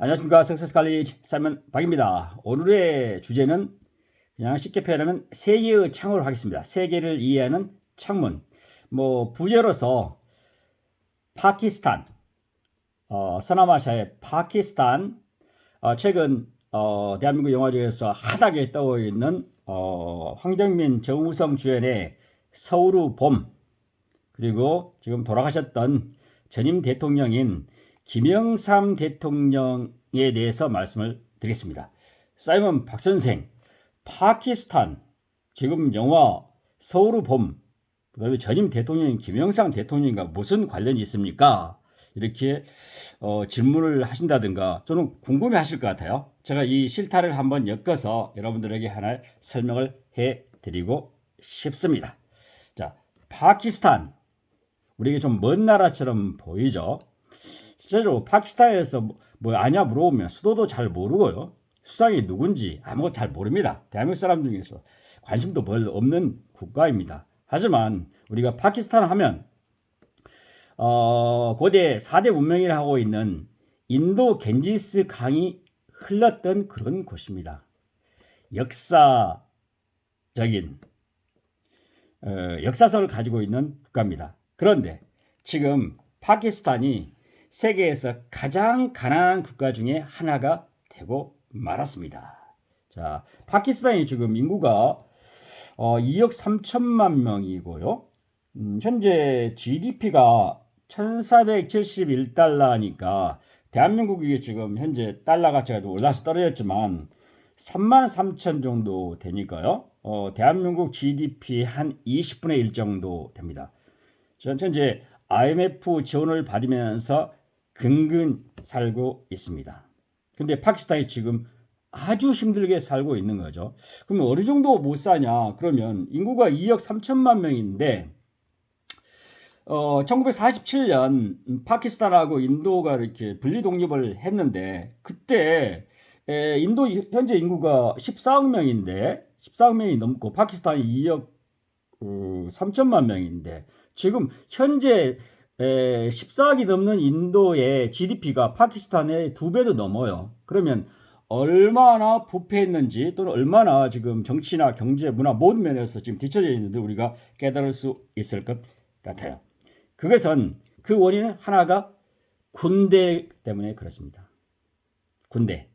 안녕하십니까. 석세스칼리지 사이먼 박입니다. 오늘의 주제는 그냥 쉽게 표현하면 세계의 창으로 하겠습니다. 세계를 이해하는 창문. 부제로서 파키스탄, 서남아시아의 파키스탄, 최근 대한민국 영화제에서 핫하게 떠오르고 있는 황정민, 정우성 주연의 서울의 봄, 그리고 지금 돌아가셨던 전임 대통령인 김영삼 대통령에 대해서 말씀을 드리겠습니다. 사이먼 박선생, 파키스탄, 지금 영화 서울의 봄, 그다음에 전임 대통령인 김영삼 대통령과 무슨 관련이 있습니까? 이렇게 질문을 하신다든가 저는 궁금해 하실 것 같아요. 제가 이 실타를 한번 엮어서 여러분들에게 하나 설명을 해드리고 싶습니다. 자, 파키스탄, 우리에게 좀 먼 나라처럼 보이죠? 실제로 파키스탄에서 뭐 아냐 물어보면 수도도 잘 모르고요. 수상이 누군지 아무것도 잘 모릅니다. 대한민국 사람 중에서 관심도 별로 없는 국가입니다. 하지만 우리가 파키스탄 하면 고대 4대 문명이라 하고 있는 인도 겐지스 강이 흘렀던 그런 곳입니다. 역사적인 역사성을 가지고 있는 국가입니다. 그런데 지금 파키스탄이 세계에서 가장 가난한 국가 중에 하나가 되고 말았습니다. 자, 파키스탄이 지금 인구가 2억 3천만 명이고요. 현재 GDP가 1471달러니까 대한민국이 지금 현재 달러 가치가 좀 올라서 떨어졌지만 3만 3천 정도 되니까요. 대한민국 GDP 한 20분의 1 정도 됩니다. 현재 IMF 지원을 받으면서 근근 살고 있습니다. 근데 파키스탄이 지금 아주 힘들게 살고 있는 거죠. 그러면 어느 정도 못 사냐? 그러면 인구가 2억 3천만 명인데 1947년 파키스탄하고 인도가 이렇게 분리 독립을 했는데 그때 인도 현재 인구가 14억 명인데 14억 명이 넘고 파키스탄이 2억 3천만 명인데 지금 현재 14억이 넘는 인도의 GDP가 파키스탄의 2배도 넘어요. 그러면 얼마나 부패했는지 또는 얼마나 지금 정치나 경제, 문화 모든 면에서 지금 뒤처져 있는데 우리가 깨달을 수 있을 것 같아요. 그것은 그 원인은 하나가 군대 때문에 그렇습니다. 군대.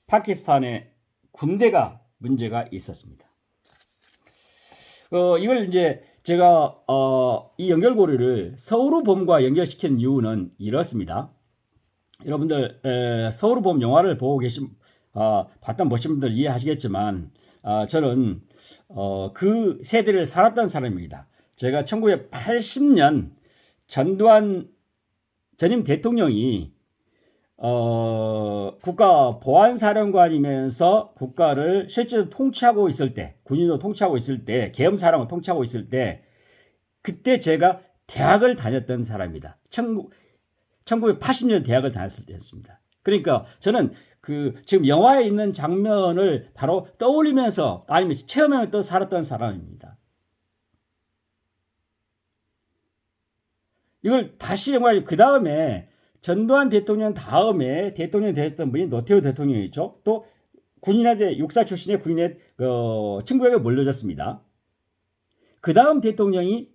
파키스탄의 군대가 문제가 있었습니다. 이걸 이제 제가 이 연결고리를 서울의 봄과 연결시킨 이유는 이렇습니다. 여러분들 서울의 봄 영화를 보고 봤던 보신 분들 이해하시겠지만 저는 그 세대를 살았던 사람입니다. 제가 1980년 전두환 전임 대통령이 국가보안사령관이면서 국가를 실제로 통치하고 있을 때, 군인으로 통치하고 있을 때, 계엄사령을 통치하고 있을 때, 그때 제가 대학을 다녔던 사람입니다. 1980년 대학을 다녔을 때였습니다. 그러니까 저는 지금 영화에 있는 장면을 바로 떠올리면서 아니면 체험하면서 살았던 사람입니다. 이걸 다시 영화를 그 다음에 전두환 대통령 다음에 대통령이 되셨던 분이 노태우 대통령이죠. 또 군인의 육사 출신의 군인의 친구에게 몰려졌습니다. 그 다음 대통령이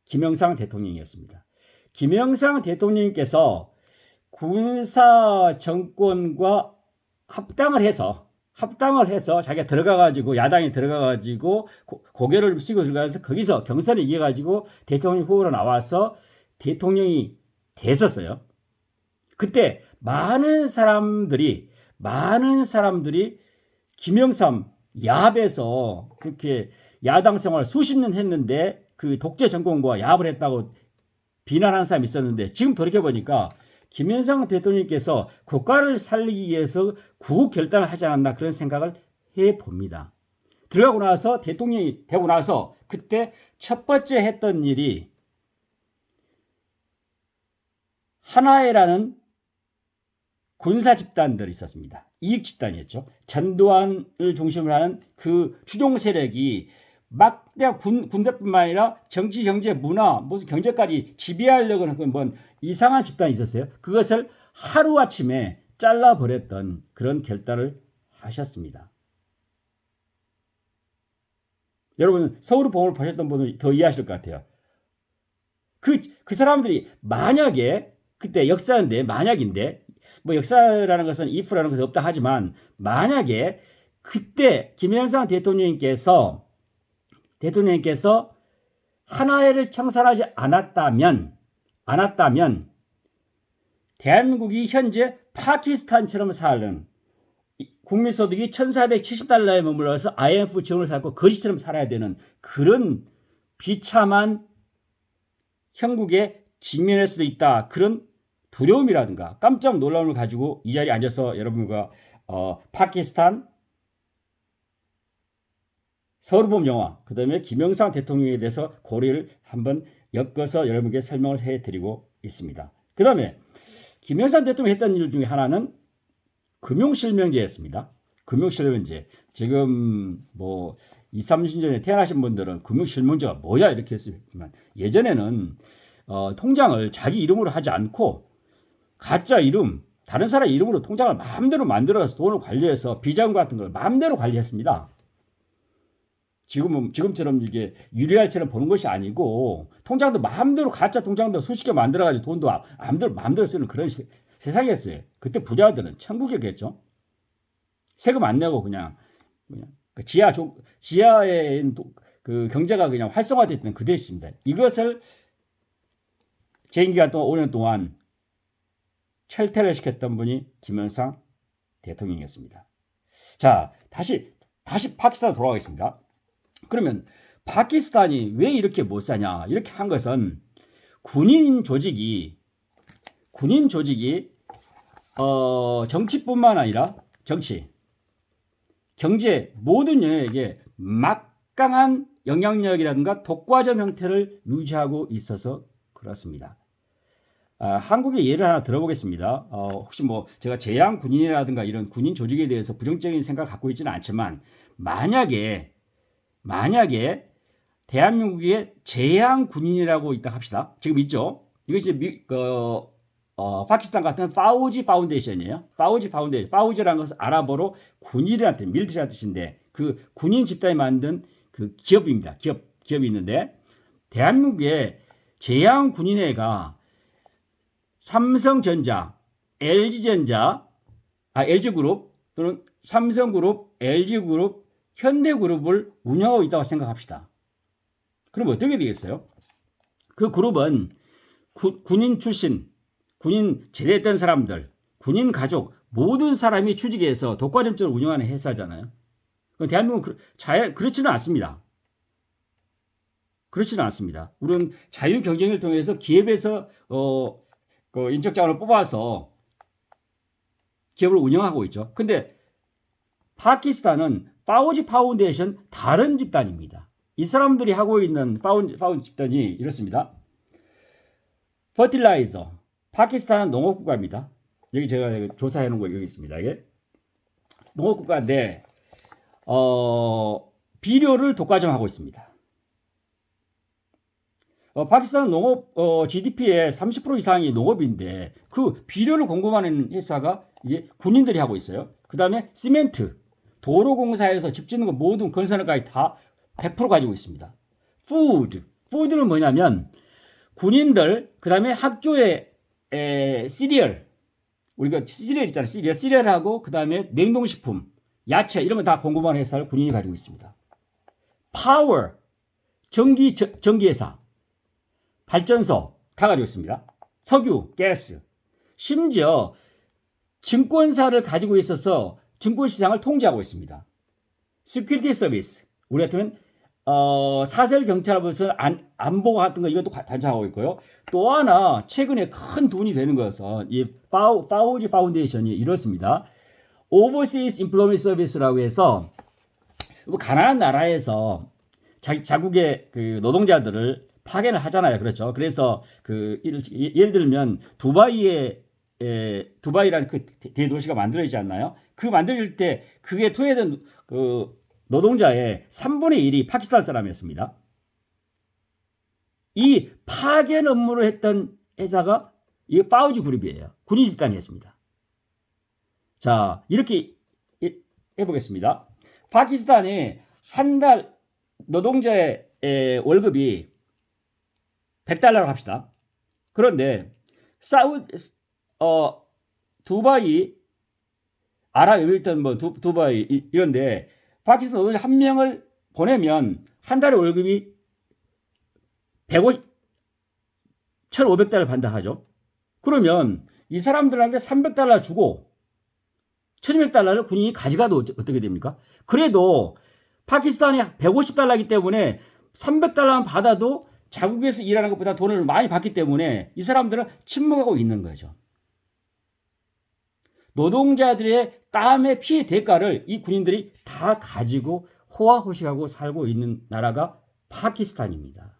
김영삼 대통령이었습니다. 김영삼 대통령께서 군사 정권과 합당을 해서 자기가 들어가가지고 야당에 들어가가지고 고개를 숙이고 들어가서 거기서 경선에 이겨가지고 대통령 후보로 나와서 대통령이 됐었어요. 그때 많은 사람들이 김영삼 야합에서 그렇게 야당 생활 수십 년 했는데 그 독재 정권과 야합을 했다고 비난하는 사람이 있었는데 지금 돌이켜보니까 김영삼 대통령께서 국가를 살리기 위해서 구국 결단을 하지 않았나 그런 생각을 해봅니다. 들어가고 나서 대통령이 되고 나서 그때 첫 번째 했던 일이 하나회라는 군사 집단들이 있었습니다. 이익 집단이었죠. 전두환을 중심으로 하는 그 추종 세력이 막 그냥 군대뿐만 아니라 정치, 경제, 문화, 무슨 경제까지 지배하려고 하는 그런 이상한 집단이 있었어요. 그것을 하루아침에 잘라버렸던 그런 결단을 하셨습니다. 여러분 서울의 봄을 보셨던 분은 더 이해하실 것 같아요. 그 사람들이 만약에 그때 역사인데 만약인데 뭐 역사라는 것은 if라는 것은 없다 하지만 만약에 그때 김영삼 대통령님께서 하나회를 청산하지 않았다면 대한민국이 현재 파키스탄처럼 사는 국민소득이 1470달러에 머물러서 IMF 지원을 받고 거지처럼 살아야 되는 그런 비참한 형국에 직면할 수도 있다. 그런 두려움이라든가 깜짝 놀라움을 가지고 이 자리에 앉아서 여러분과 파키스탄 서울봄 영화 그 다음에 김영삼 대통령에 대해서 고려를 한번 엮어서 여러분께 설명을 해드리고 있습니다. 그 다음에 김영삼 대통령이 했던 일 중에 하나는 금융실명제였습니다. 금융실명제. 지금 뭐 20, 30년 전에 태어나신 분들은 금융실명제가 뭐야 이렇게 했지만 예전에는 통장을 자기 이름으로 하지 않고 가짜 이름, 다른 사람 이름으로 통장을 마음대로 만들어서 돈을 관리해서 비자금 같은 걸 마음대로 관리했습니다. 지금처럼 이게 유리알처럼 보는 것이 아니고 통장도 마음대로 가짜 통장도 수십 개 만들어가지고 돈도 마음대로 쓰는 그런 세상이었어요. 그때 부자들은 천국이었겠죠. 세금 안 내고 그냥 지하에 그 경제가 그냥 활성화됐던 그 대시입니다. 이것을 재임 기간 동안 5년 동안 철퇴를 시켰던 분이 김영삼 대통령이었습니다. 자, 다시 파키스탄으로 돌아가겠습니다. 그러면 파키스탄이 왜 이렇게 못 사냐? 이렇게 한 것은 군인 조직이 정치뿐만 아니라 정치, 경제 모든 영역에 막강한 영향력이라든가 독과점 형태를 유지하고 있어서 그렇습니다. 한국의 예를 하나 들어보겠습니다. 혹시 뭐 제가 제양 군인이라든가 이런 군인 조직에 대해서 부정적인 생각을 갖고 있지는 않지만 만약에 대한민국에 제양 군인이라고 있다 합시다. 지금 있죠. 이것이 파키스탄 같은 파우지 파운데이션이에요. 파우지라는 것은 아랍어로 군인이라는 뜻, 밀리터리라는 뜻인데 그 군인 집단이 만든 그 기업입니다. 기업이 있는데 대한민국에 제양 군인회가 삼성전자, LG그룹 또는 삼성그룹, LG그룹, 현대그룹을 운영하고 있다고 생각합시다. 그럼 어떻게 되겠어요? 그 그룹은 군인 출신, 군인 제대했던 사람들, 군인 가족 모든 사람이 취직해서 독과점적으로 운영하는 회사잖아요. 대한민국은 그렇지는 않습니다. 우리는 자유 경쟁을 통해서 기업에서 인적 자원을 뽑아서 기업을 운영하고 있죠. 근데 파키스탄은 파우지 파운데이션 다른 집단입니다. 이 사람들이 하고 있는 파우지 집단이 이렇습니다. 퍼틸라이저. 파키스탄은 농업국가입니다. 여기 제가 조사해 놓은 거 여기 있습니다. 이게 농업국가인데 비료를 독과점하고 있습니다. 파키스탄 농업 GDP의 30% 이상이 농업인데 그 비료를 공급하는 회사가 이게 군인들이 하고 있어요. 그 다음에 시멘트, 도로공사에서 집 짓는 거 모든 건설까지 다 100% 가지고 있습니다. 푸드는 뭐냐면 군인들 그 다음에 학교에 시리얼 우리가 시리얼 있잖아요. 시리얼하고 그 다음에 냉동식품, 야채 이런 거 다 공급하는 회사를 군인이 가지고 있습니다. 파워, 전기회사, 발전소 다 가지고 있습니다. 석유, 가스, 심지어 증권사를 가지고 있어서 증권시장을 통제하고 있습니다. 시큐리티 서비스, 우리 같으면 사설 경찰 무슨 안보 같은 거 이것도 관찰하고 있고요. 또 하나 최근에 큰 돈이 되는 것은 이 파우지 파운데이션이 이렇습니다. Overseas Employment Service라고 해서 가난한 나라에서 자국의 그 노동자들을 파견을 하잖아요. 그렇죠. 그래서 예를 들면 두바이라는 그 대도시가 만들어지지 않나요? 그 만들어질 때 그게 투여된 그 노동자의 3분의 1이 파키스탄 사람이었습니다. 이 파견 업무를 했던 회사가 이 파우지 그룹이에요. 군인 집단이었습니다. 자, 이렇게 해보겠습니다. 파키스탄이 한 달 노동자의 월급이 $100라고 합시다. 그런데 두바이, 아랍에미리트 두바이 이런데 파키스탄 노동자 한 명을 보내면 한 달에 월급이 1,500달러 받는다 하죠. 그러면 이 사람들한테 $300 주고 1,200달러를 군인이 가져가도 어떻게 됩니까? 그래도 파키스탄이 150달러이기 때문에 300달러만 받아도 자국에서 일하는 것보다 돈을 많이 받기 때문에 이 사람들은 침묵하고 있는 거죠. 노동자들의 땀의 피해 대가를 이 군인들이 다 가지고 호화호식하고 살고 있는 나라가 파키스탄입니다.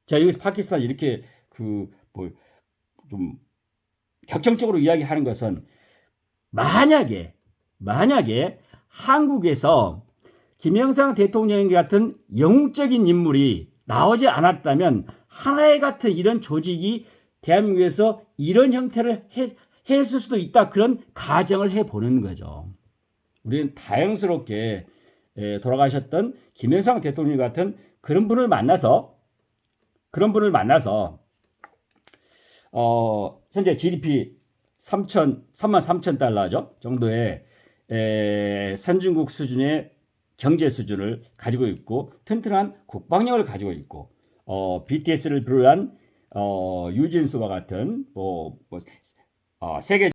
자, 여기서 파키스탄 이렇게 좀 격정적으로 이야기하는 것은 만약에 한국에서 김영삼 대통령 같은 영웅적인 인물이 나오지 않았다면 하나의 같은 이런 조직이 대한민국에서 이런 형태를 했을 수도 있다. 그런 가정을 해보는 거죠. 우리는 다행스럽게 돌아가셨던 김영삼 대통령 같은 그런 분을 만나서 현재 GDP 33,000달러죠 정도의 선진국 수준의 경제 수준을 가지고 있고 튼튼한 국방력을 가지고 있고 BTS를 비롯한 유진스와 같은 세계